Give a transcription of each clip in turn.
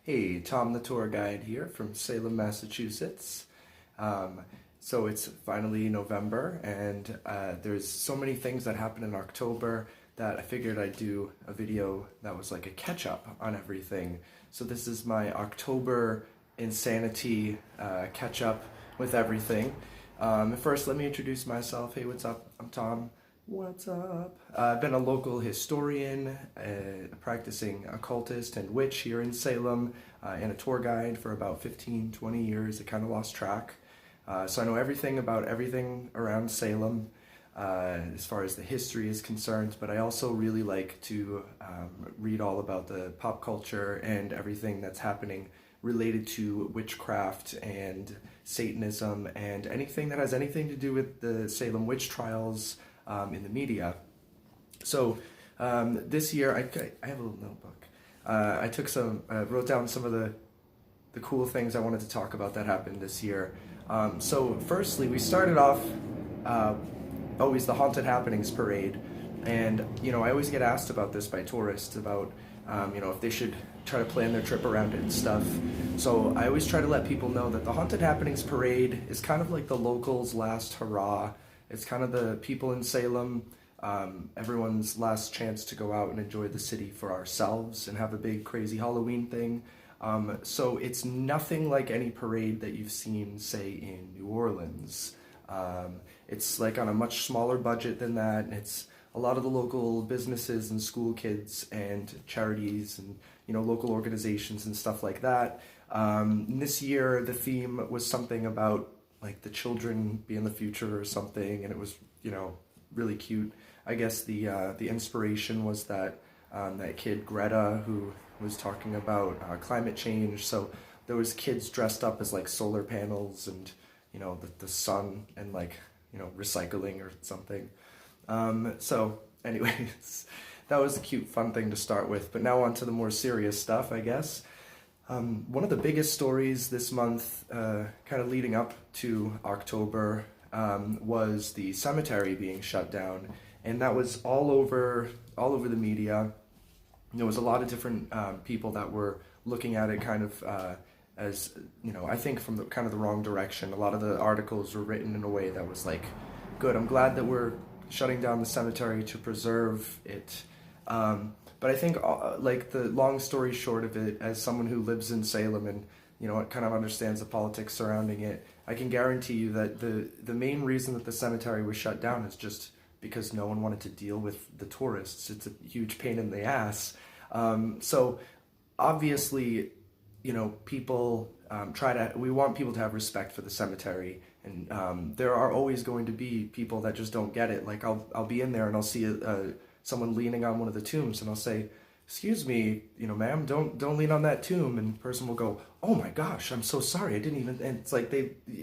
Hey, Tom the tour guide here from Salem, Massachusetts. So it's finally November, and there's so many things that happen in October that I figured I'd do a video that was like a catch-up on everything. So this is my October insanity catch-up with everything. First, let me introduce myself. Hey, what's up? I'm Tom. What's up? I've been a local historian, a practicing occultist and witch here in Salem, and a tour guide for about 15-20 years. I kind of lost track. So I know everything about everything around Salem as far as the history is concerned, but I also really like to read all about the pop culture and everything that's happening related to witchcraft and Satanism and anything that has anything to do with the Salem witch trials in the media. So this year, I have a little notebook. I wrote down some of the cool things I wanted to talk about that happened this year. So firstly, we started off always the Haunted Happenings Parade, and I always get asked about this by tourists about if they should try to plan their trip around it and stuff. So I always try to let people know that the Haunted Happenings Parade is kind of like the locals' last hurrah. It's kind of the people in Salem, everyone's last chance to go out and enjoy the city for ourselves and have a big crazy Halloween thing. So it's nothing like any parade that you've seen, say, in New Orleans. It's like on a much smaller budget than that, and it's a lot of the local businesses and school kids and charities and local organizations and stuff like that. This year the theme was something about like the children being the future or something, and it was really cute. I guess the inspiration was that kid Greta, who was talking about climate change. So there was kids dressed up as like solar panels and the sun and recycling or something. So anyways, that was a cute fun thing to start with, but now on to the more serious stuff, I guess. One of the biggest stories this month, kind of leading up to October, was the cemetery being shut down, and that was all over the media. There was a lot of different people that were looking at it kind of as I think from the wrong direction. A lot of the articles were written in a way that was like, good, I'm glad that we're shutting down the cemetery to preserve it. But I think, the long story short of it, as someone who lives in Salem and, kind of understands the politics surrounding it, I can guarantee you that the main reason that the cemetery was shut down is just because no one wanted to deal with the tourists. It's a huge pain in the ass. So obviously, people we want people to have respect for the cemetery. And there are always going to be people that just don't get it. Like I'll be in there and I'll see someone leaning on one of the tombs, and I'll say, "Excuse me, ma'am, don't lean on that tomb." And the person will go, "Oh my gosh, I'm so sorry, I didn't even." And it's like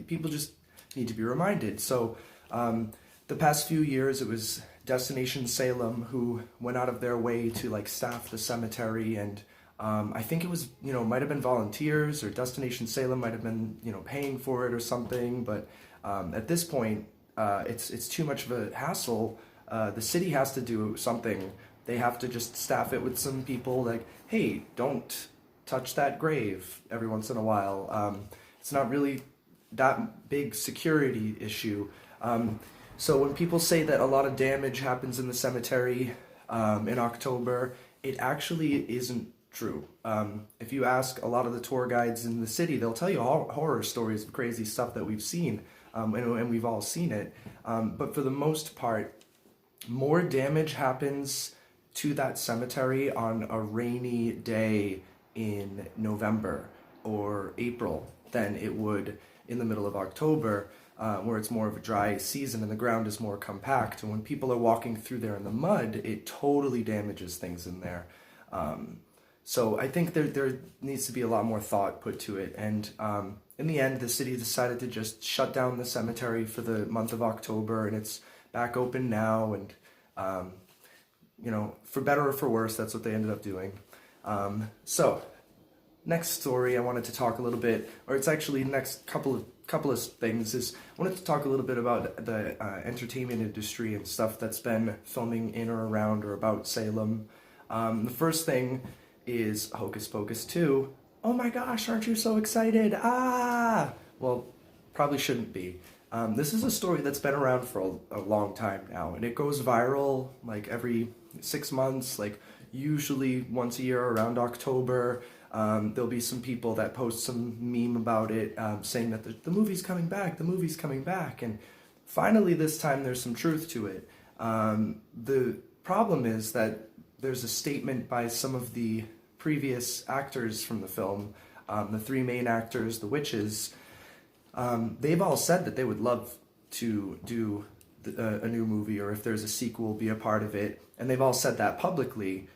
people just need to be reminded. So the past few years, it was Destination Salem who went out of their way to staff the cemetery, and I think it was might have been volunteers, or Destination Salem might have been paying for it or something. But at this point, it's too much of a hassle. The city has to do something. They have to just staff it with some people like, hey, don't touch that grave every once in a while. It's not really that big security issue. So when people say that a lot of damage happens in the cemetery in October, it actually isn't true. If you ask a lot of the tour guides in the city, they'll tell you horror stories of crazy stuff that we've seen, and we've all seen it. But for the most part, more damage happens to that cemetery on a rainy day in November or April than it would in the middle of October, where it's more of a dry season and the ground is more compact. And when people are walking through there in the mud, it totally damages things in there. So I think there needs to be a lot more thought put to it. And in the end, the city decided to just shut down the cemetery for the month of October, and it's back open now. And for better or for worse, that's what they ended up doing. So next story I wanted to talk a little bit, or it's actually next couple of things, is I wanted to talk a little bit about the entertainment industry and stuff that's been filming in or around or about Salem. The first thing is Hocus Pocus 2 oh my gosh, aren't you so excited? Ah! Well, probably shouldn't be. This is a story that's been around for a long time now, and it goes viral like every 6 months, like usually once a year around October. There'll be some people that post some meme about it, saying that the movie's coming back, the movie's coming back, and finally this time there's some truth to it. The problem is that there's a statement by some of the previous actors from the film, the three main actors, the witches. They've all said that they would love to do a new movie, or if there's a sequel, be a part of it, and they've all said that publicly.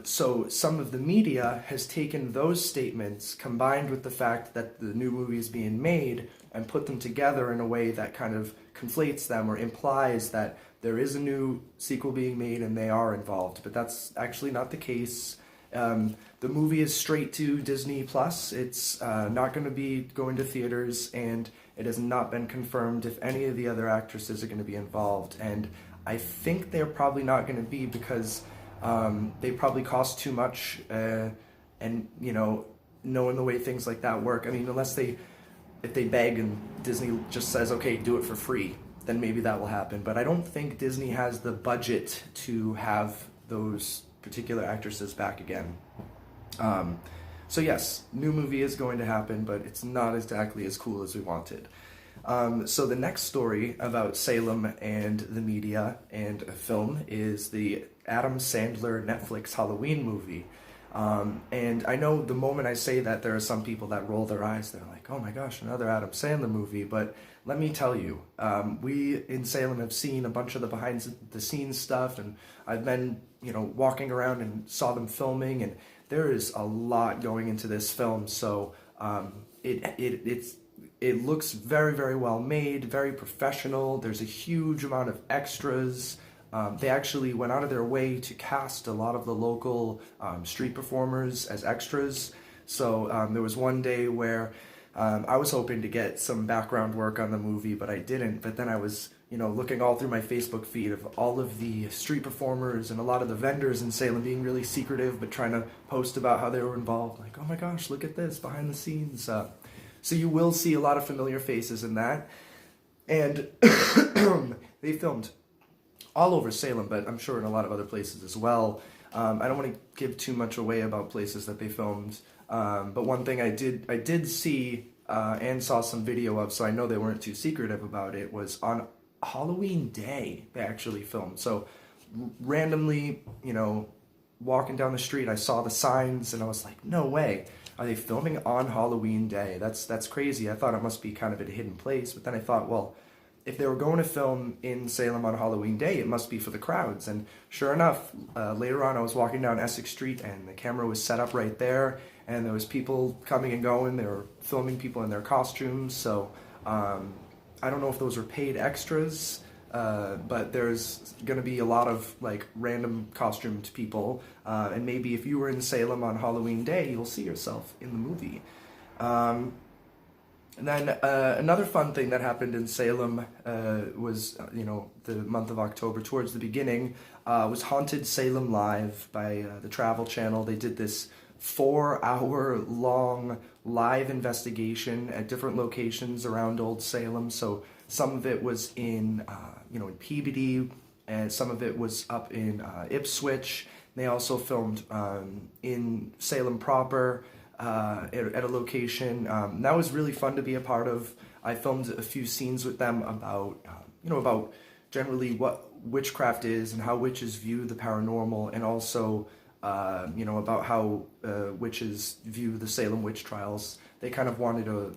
So some of the media has taken those statements, combined with the fact that the new movie is being made, and put them together in a way that kind of conflates them or implies that there is a new sequel being made and they are involved. But that's actually not the case. The movie is straight to Disney Plus. It's not going to be going to theaters, and it has not been confirmed if any of the other actresses are going to be involved. And I think they're probably not going to be, because they probably cost too much, and you know, knowing the way things like that work, I mean, if they beg and Disney just says, okay, do it for free, then maybe that will happen. But I don't think Disney has the budget to have those particular actresses back again. So yes, new movie is going to happen, but it's not exactly as cool as we wanted. So the next story about Salem and the media and a film is the Adam Sandler Netflix Halloween movie. And I know the moment I say that, there are some people that roll their eyes. They're like, oh my gosh, another Adam Sandler movie. But let me tell you, we in Salem have seen a bunch of the behind the scenes stuff, and I've been, walking around and saw them filming, and there is a lot going into this film. So it looks very, very well made, very professional. There's a huge amount of extras. They actually went out of their way to cast a lot of the local street performers as extras. So there was one day where I was hoping to get some background work on the movie, but I didn't. But then I was, looking all through my Facebook feed of all of the street performers and a lot of the vendors in Salem being really secretive, but trying to post about how they were involved. Like, oh my gosh, look at this, behind the scenes. So you will see a lot of familiar faces in that. And they filmed all over Salem, but I'm sure in a lot of other places as well. I don't want to give too much away about places that they filmed, but one thing I did see and saw some video of, so I know they weren't too secretive about it, was on Halloween Day they actually filmed. So randomly, walking down the street, I saw the signs and I was like, no way. Are they filming on Halloween Day? That's crazy. I thought it must be kind of a hidden place, but then I thought, well, if they were going to film in Salem on Halloween Day, it must be for the crowds. And sure enough, later on I was walking down Essex Street and the camera was set up right there, and there was people coming and going. They were filming people in their costumes. So I don't know if those were paid extras, but there's going to be a lot of like random costumed people. And maybe if you were in Salem on Halloween Day, you'll see yourself in the movie. And then another fun thing that happened in Salem was, the month of October, towards the beginning, was Haunted Salem Live by the Travel Channel. They did this 4-hour-long live investigation at different locations around Old Salem. So some of it was in Peabody, and some of it was up in Ipswich. They also filmed in Salem proper, at a location. That was really fun to be a part of. I filmed a few scenes with them about, about generally what witchcraft is and how witches view the paranormal, and also, about how witches view the Salem witch trials. They kind of wanted a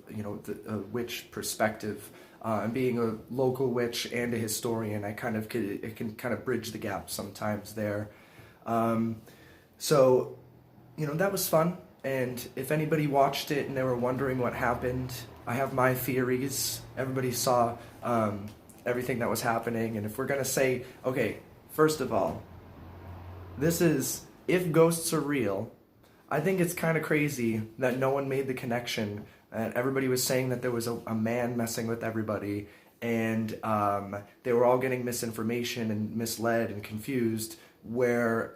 witch perspective, and being a local witch and a historian, it can kind of bridge the gap sometimes there. So, that was fun. And if anybody watched it and they were wondering what happened, I have my theories. Everybody saw everything that was happening. And if we're going to say, okay, first of all, this is, if ghosts are real, I think it's kind of crazy that no one made the connection. And everybody was saying that there was a man messing with everybody, and they were all getting misinformation and misled and confused, where,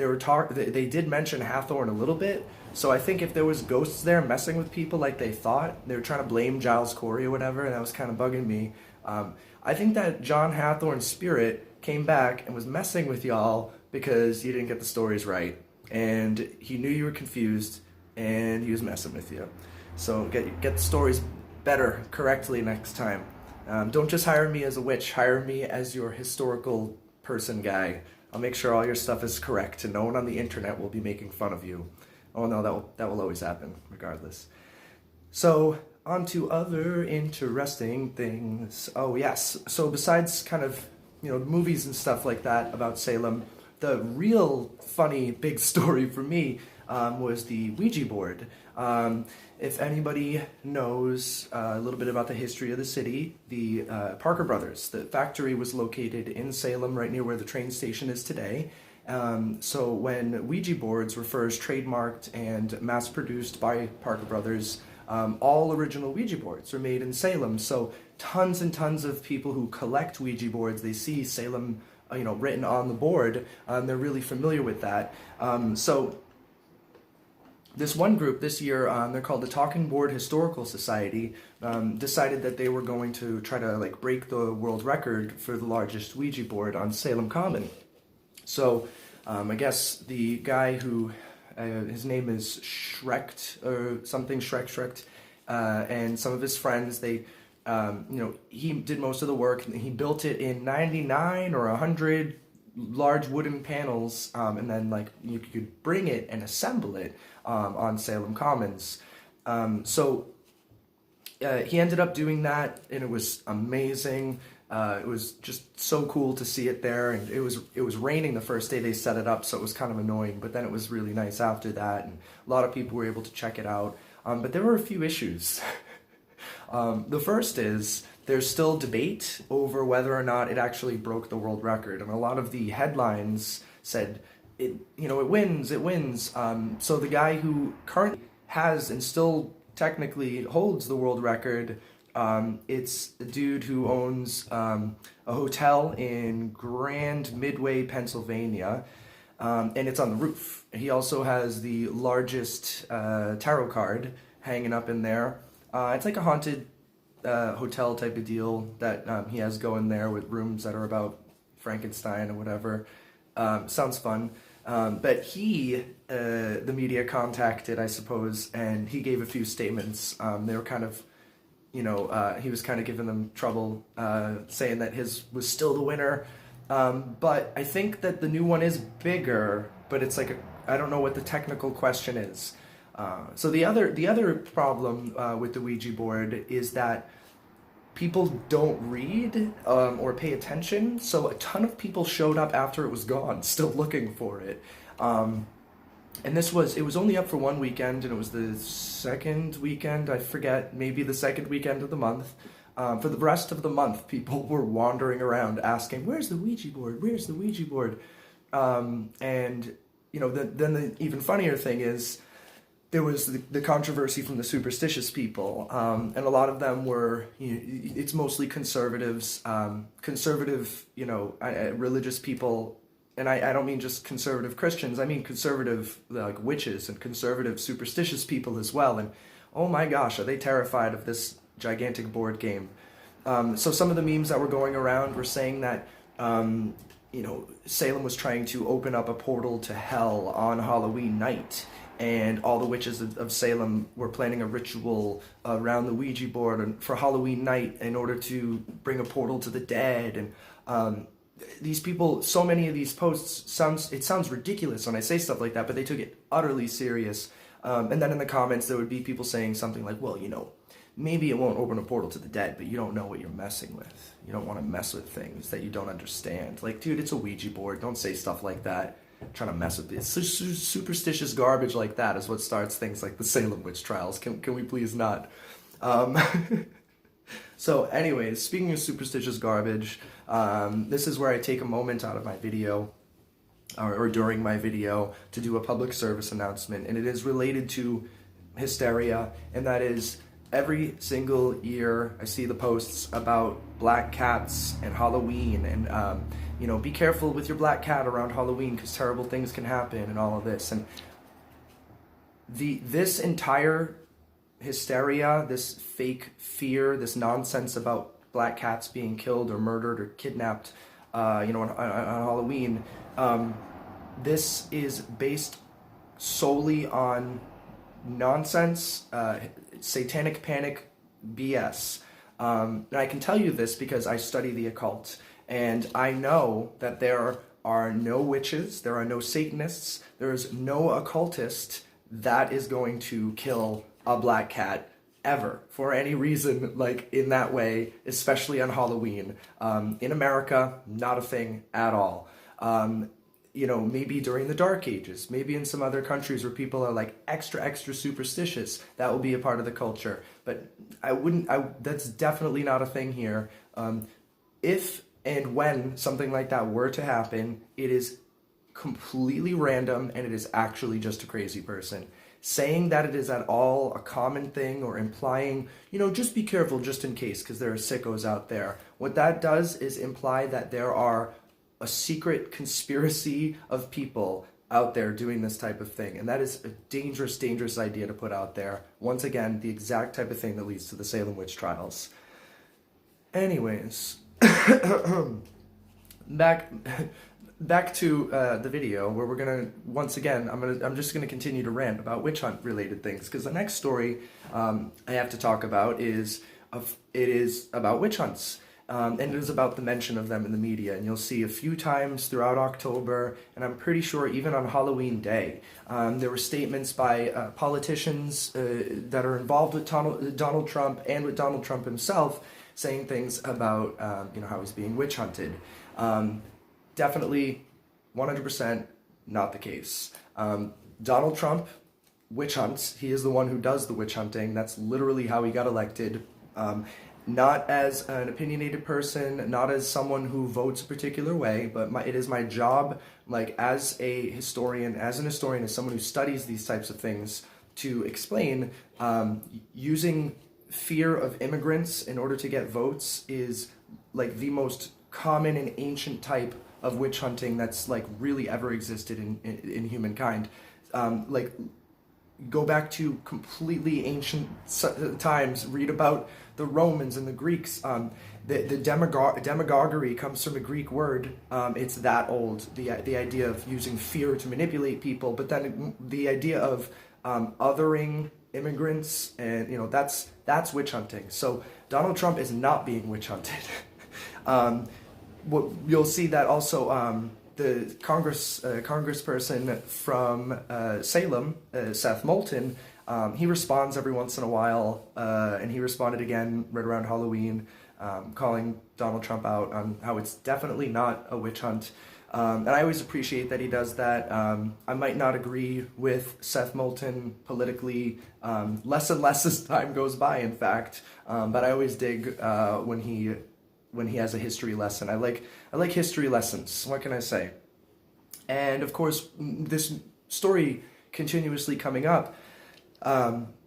they did mention Hathorne a little bit. So I think if there was ghosts there messing with people like they thought, they were trying to blame Giles Corey or whatever, and that was kind of bugging me. I think that John Hathorne's spirit came back and was messing with y'all because you didn't get the stories right, and he knew you were confused, and he was messing with you. So get the stories better, correctly next time. Don't just hire me as a witch, hire me as your historical person guy. I'll make sure all your stuff is correct, and no one on the internet will be making fun of you. Oh no, that will always happen, regardless. So, on to other interesting things. Oh yes, so besides kind of, movies and stuff like that about Salem, the real funny big story for me was the Ouija board. If anybody knows a little bit about the history of the city, the Parker Brothers, the factory was located in Salem, right near where the train station is today. So when Ouija boards were first trademarked and mass-produced by Parker Brothers, all original Ouija boards were made in Salem. So tons and tons of people who collect Ouija boards, they see Salem, written on the board. They're really familiar with that. So this one group this year, they're called the Talking Board Historical Society, decided that they were going to try to break the world record for the largest Ouija board on Salem Common. So I guess the guy who, his name is Shrecht or something, Shrecht, and some of his friends, they, he did most of the work. He built it in 99 or 100 large wooden panels, and then you could bring it and assemble it on Salem Commons. So he ended up doing that, and it was amazing. It was just so cool to see it there, and it was raining the first day they set it up, so it was kind of annoying, but then it was really nice after that, and a lot of people were able to check it out. But there were a few issues. The first is there's still debate over whether or not it actually broke the world record, and a lot of the headlines said it wins. So the guy who currently has and still technically holds the world record, it's a dude who owns a hotel in Grand Midway, Pennsylvania, and it's on the roof. He also has the largest tarot card hanging up in there. It's like a haunted hotel type of deal that he has going there with rooms that are about Frankenstein or whatever. Sounds fun. But he, the media contacted, I suppose, and he gave a few statements. They were kind of, he was kind of giving them trouble, saying that his was still the winner. But I think that the new one is bigger, but it's I don't know what the technical question is. So the other problem with the Ouija board is that people don't read or pay attention, so a ton of people showed up after it was gone, still looking for it. And it was only up for one weekend, and it was the second weekend, I forget, maybe the second weekend of the month. For the rest of the month, people were wandering around asking, "Where's the Ouija board? Where's the Ouija board?" And then the even funnier thing is, there was the controversy from the superstitious people, and a lot of them were, it's mostly conservatives, religious people, and I don't mean just conservative Christians, I mean conservative, witches and conservative superstitious people as well, and oh my gosh, are they terrified of this gigantic board game. So some of the memes that were going around were saying that, Salem was trying to open up a portal to hell on Halloween night, and all the witches of Salem were planning a ritual around the Ouija board for Halloween night in order to bring a portal to the dead. And these people, so many of these posts, it sounds ridiculous when I say stuff like that, but they took it utterly serious. And then in the comments, there would be people saying something like, well, maybe it won't open a portal to the dead, but you don't know what you're messing with. You don't want to mess with things that you don't understand. Dude, it's a Ouija board. Don't say stuff like that. Trying to mess with this superstitious garbage like that is what starts things like the Salem witch trials. Can we please not? So anyways, speaking of superstitious garbage, this is where I take a moment out of my video or during my video to do a public service announcement, and it is related to hysteria, and that is, every single year I see the posts about black cats and Halloween and, be careful with your black cat around Halloween because terrible things can happen and all of this. And this entire hysteria, this fake fear, this nonsense about black cats being killed or murdered or kidnapped, on Halloween, this is based solely on nonsense, satanic panic BS. And I can tell you this because I study the occult, and I know that there are no witches, there are no Satanists, there's no occultist that is going to kill a black cat ever for any reason, like in that way, especially on Halloween. In America, not a thing at all. Maybe during the Dark Ages, maybe in some other countries where people are like extra superstitious, that will be a part of the culture. But that's definitely not a thing here. If and when something like that were to happen, it is completely random and it is actually just a crazy person. Saying that it is at all a common thing or implying, just be careful just in case because there are sickos out there. What that does is imply that there are a secret conspiracy of people out there doing this type of thing. And that is a dangerous, dangerous idea to put out there. Once again, the exact type of thing that leads to the Salem witch trials. Anyways, back to the video where we're gonna once again I'm just gonna continue to rant about witch hunt related things because the next story I have to talk about is about witch hunts. And it is about the mention of them in the media, and you'll see a few times throughout October, and I'm pretty sure even on Halloween Day, there were statements by politicians that are involved with Donald Trump and with Donald Trump himself, saying things about how he's being witch hunted. Definitely, 100% not the case. Donald Trump witch hunts. He is the one who does the witch hunting. That's literally how he got elected. Not as an opinionated person, not as someone who votes a particular way, but it is my job, as an historian, as someone who studies these types of things, to explain using fear of immigrants in order to get votes is the most common and ancient type of witch hunting that's really ever existed in humankind. Go back to completely ancient times, read about the Romans and the Greeks. The demagoguery comes from a Greek word. It's that old, the idea of using fear to manipulate people, but then the idea of othering immigrants, and that's witch hunting. So Donald Trump is not being witch hunted. You'll see that also the congressperson from Salem, Seth Moulton, he responds every once in a while, and he responded again right around Halloween, calling Donald Trump out on how it's definitely not a witch hunt. And I always appreciate that he does that. I might not agree with Seth Moulton politically, less and less as time goes by, in fact, but I always dig when he has a history lesson. I like history lessons. What can I say? And of course, this story continuously coming up,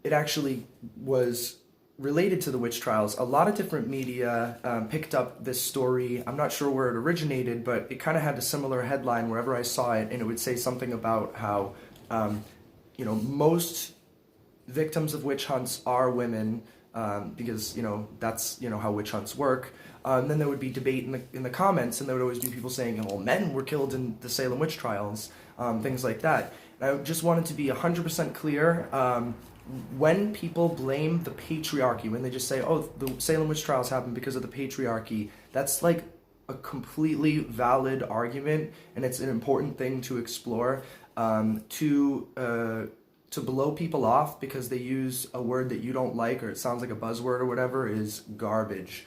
it actually was related to the witch trials. A lot of different media picked up this story. I'm not sure where it originated, but it kind of had a similar headline wherever I saw it, and it would say something about how, most victims of witch hunts are women, because that's how witch hunts work. Then there would be debate in the comments, and there would always be people saying, well, men were killed in the Salem witch trials, things like that. And I just wanted to be 100% clear. When people blame the patriarchy, when they just say, oh, the Salem witch trials happened because of the patriarchy, that's a completely valid argument, and it's an important thing to explore. To blow people off because they use a word that you don't like or it sounds like a buzzword or whatever is garbage.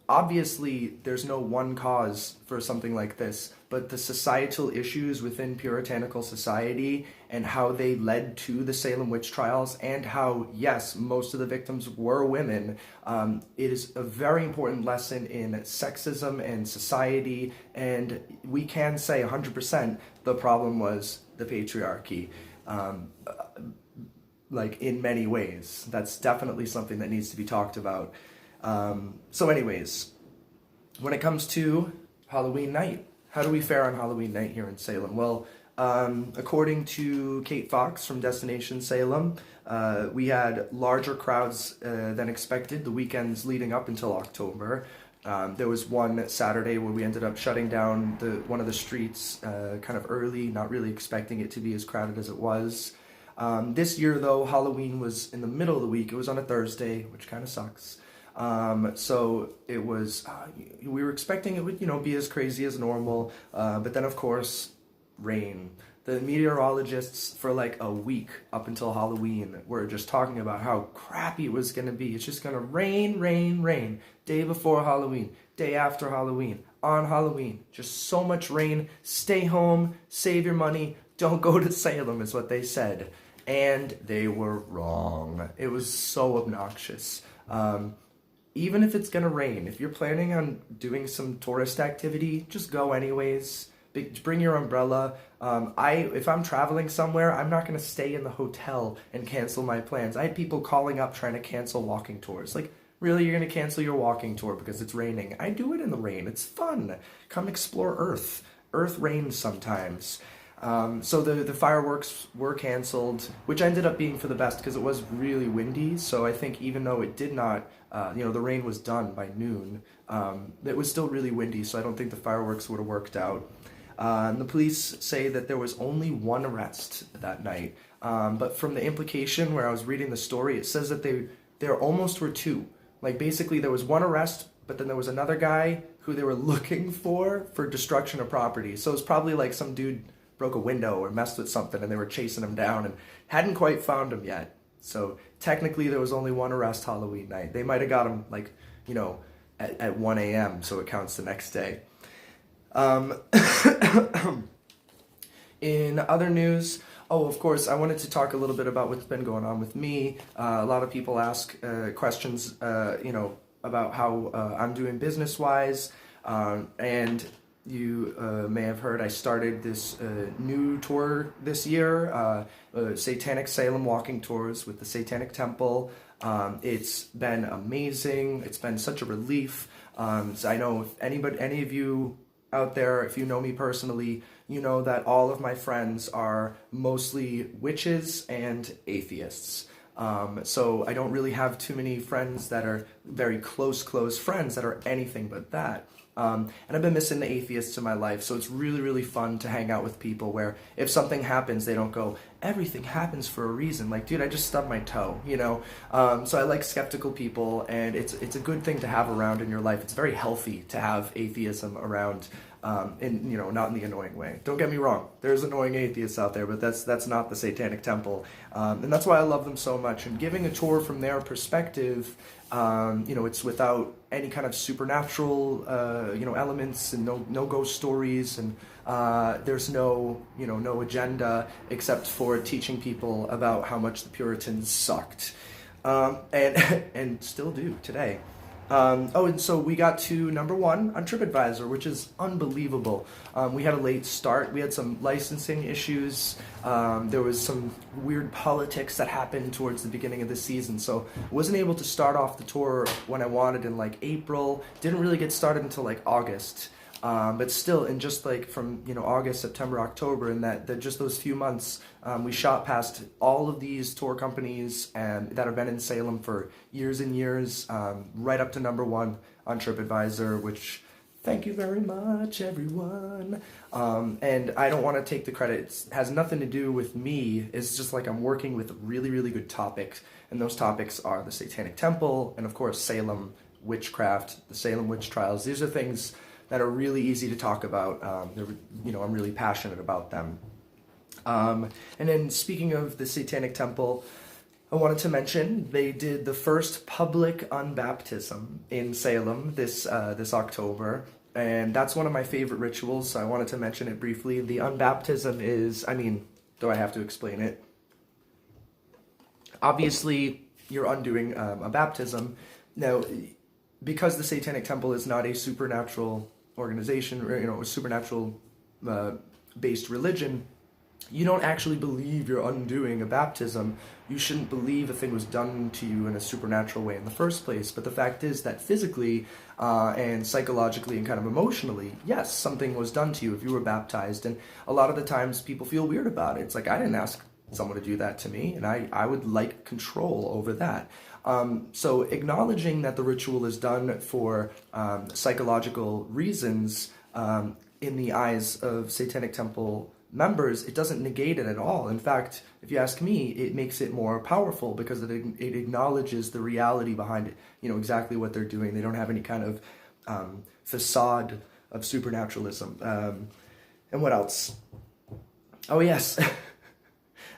Obviously, there's no one cause for something like this, but the societal issues within puritanical society and how they led to the Salem witch trials and how, yes, most of the victims were women, it is a very important lesson in sexism and society, and we can say 100% the problem was the patriarchy. like in many ways. That's definitely something that needs to be talked about. So anyways, when it comes to Halloween night, how do we fare on Halloween night here in Salem? Well, according to Kate Fox from Destination Salem, we had larger crowds than expected the weekends leading up until October. There was one Saturday where we ended up shutting down one of the streets kind of early, not really expecting it to be as crowded as it was. This year, though, Halloween was in the middle of the week. It was on a Thursday, which kind of sucks. So it was, we were expecting it would, be as crazy as normal. But then, of course, rain. The meteorologists for like a week up until Halloween were just talking about how crappy it was going to be. It's just going to rain, rain, rain. Day before Halloween, day after Halloween, on Halloween. Just so much rain. Stay home, save your money, don't go to Salem is what they said. And they were wrong. It was so obnoxious. Even if it's going to rain, if you're planning on doing some tourist activity, just go anyways. Bring your umbrella. If I'm traveling somewhere, I'm not going to stay in the hotel and cancel my plans. I had people calling up trying to cancel walking tours. Like, really, you're going to cancel your walking tour because it's raining? I do it in the rain. It's fun. Come explore Earth. Earth rains sometimes. So the fireworks were canceled, which ended up being for the best because it was really windy. So I think even though it did not, the rain was done by noon, it was still really windy. So I don't think the fireworks would have worked out. And the police say that there was only one arrest that night. But from the implication where I was reading the story, it says that there almost were two. Like basically there was one arrest, but then there was another guy who they were looking for destruction of property. So it was probably like some dude broke a window or messed with something and they were chasing him down and hadn't quite found him yet. So technically there was only one arrest Halloween night. They might have got him like, at 1 a.m. so it counts the next day. In other news, of course, I wanted to talk a little bit about what's been going on with me. A lot of people ask questions, about how I'm doing business-wise, and you may have heard I started this new tour this year, Satanic Salem Walking Tours with the Satanic Temple. It's been amazing. It's been such a relief. So I know if any of you out there, if you know me personally, you know that all of my friends are mostly witches and atheists. So I don't really have too many friends that are very close friends that are anything but that. And I've been missing the atheists in my life, so it's really, really fun to hang out with people where if something happens, they don't go, everything happens for a reason. Like, dude, I just stubbed my toe, So I like skeptical people, and it's a good thing to have around in your life. It's very healthy to have atheism around, not in the annoying way. Don't get me wrong, there's annoying atheists out there, but that's not the Satanic Temple. And that's why I love them so much. And giving a tour from their perspective, it's without any kind of supernatural, elements and no ghost stories, and there's no agenda except for teaching people about how much the Puritans sucked, and still do today. And so we got to number 1 on TripAdvisor, which is unbelievable. We had a late start. We had some licensing issues. There was some weird politics that happened towards the beginning of the season, so wasn't able to start off the tour when I wanted in like April. Didn't really get started until like August. But still, in just like from August, September, October, and that just those few months, we shot past all of these tour companies that have been in Salem for years and years, right up to number 1 on TripAdvisor, which thank you very much, everyone. And I don't want to take the credit. It has nothing to do with me. It's just like I'm working with really, really good topics, and those topics are the Satanic Temple and, of course, Salem witchcraft, the Salem witch trials. These are things that are really easy to talk about. I'm really passionate about them. And then speaking of the Satanic Temple, I wanted to mention they did the first public unbaptism in Salem this October, and that's one of my favorite rituals, so I wanted to mention it briefly. The unbaptism is, do I have to explain it? Obviously, you're undoing a baptism. Now, because the Satanic Temple is not a supernatural organization, or a supernatural based religion, you don't actually believe you're undoing a baptism, you shouldn't believe a thing was done to you in a supernatural way in the first place. But the fact is that physically and psychologically and kind of emotionally, yes, something was done to you if you were baptized. And a lot of the times people feel weird about it. It's like, I didn't ask someone to do that to me, and I would like control over that. So acknowledging that the ritual is done for psychological reasons in the eyes of Satanic Temple members, it doesn't negate it at all. In fact, if you ask me, it makes it more powerful because it acknowledges the reality behind it, exactly what they're doing. They don't have any kind of facade of supernaturalism. And what else? Oh, yes.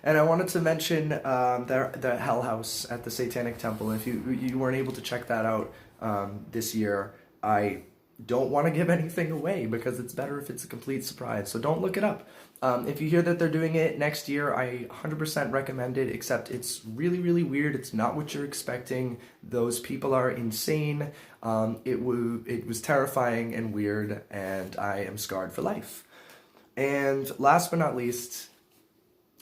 And I wanted to mention the Hell House at the Satanic Temple. If you weren't able to check that out this year, I don't want to give anything away because it's better if it's a complete surprise. So don't look it up. If you hear that they're doing it next year, I 100% recommend it, except it's really, really weird. It's not what you're expecting. Those people are insane. It was terrifying and weird, and I am scarred for life. And last but not least,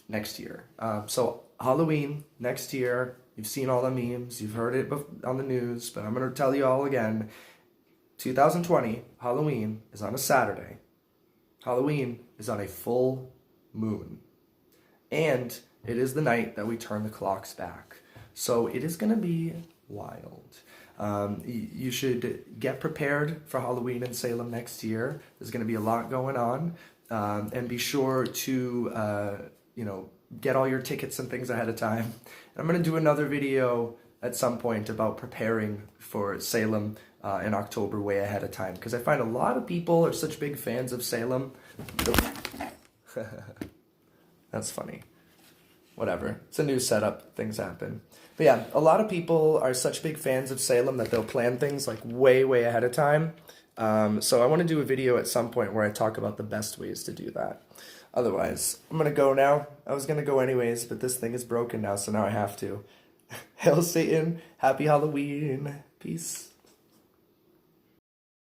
next year. So Halloween next year, you've seen all the memes, you've heard it on the news, but I'm going to tell you all again. 2020, Halloween is on a Saturday. Halloween is on a full moon. And it is the night that we turn the clocks back. So it is going to be wild. You should get prepared for Halloween in Salem next year. There's going to be a lot going on. And be sure to, get all your tickets and things ahead of time. And I'm going to do another video at some point about preparing for Salem in October way ahead of time, because I find a lot of people are such big fans of Salem. That's funny. Whatever. It's a new setup. Things happen. But yeah, a lot of people are such big fans of Salem that they'll plan things like way, way ahead of time. So I want to do a video at some point where I talk about the best ways to do that. Otherwise, I'm going to go now. I was going to go anyways, but this thing is broken now, so now I have to. Hail Satan. Happy Halloween. Peace.